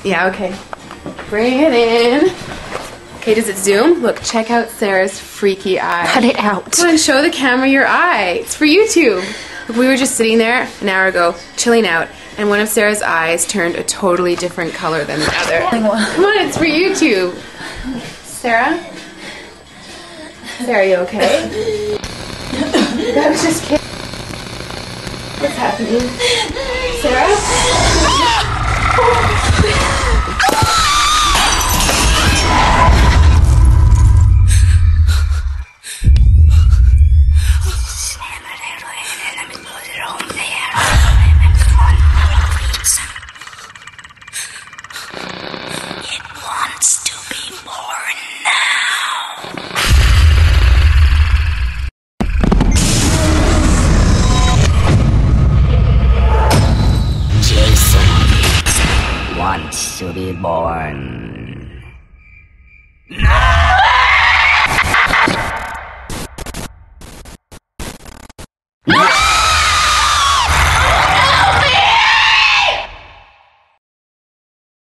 Yeah, okay. Bring it in. Okay, does it zoom? Look, check out Sarah's freaky eye. Cut it out. Come on, show the camera your eye. It's for YouTube. Look, we were just sitting there an hour ago, chilling out, and one of Sarah's eyes turned a totally different color than the other. Come on, it's for YouTube. Sarah? Sarah, you okay? That was just kidding. What's happening? Sarah? Wants to be born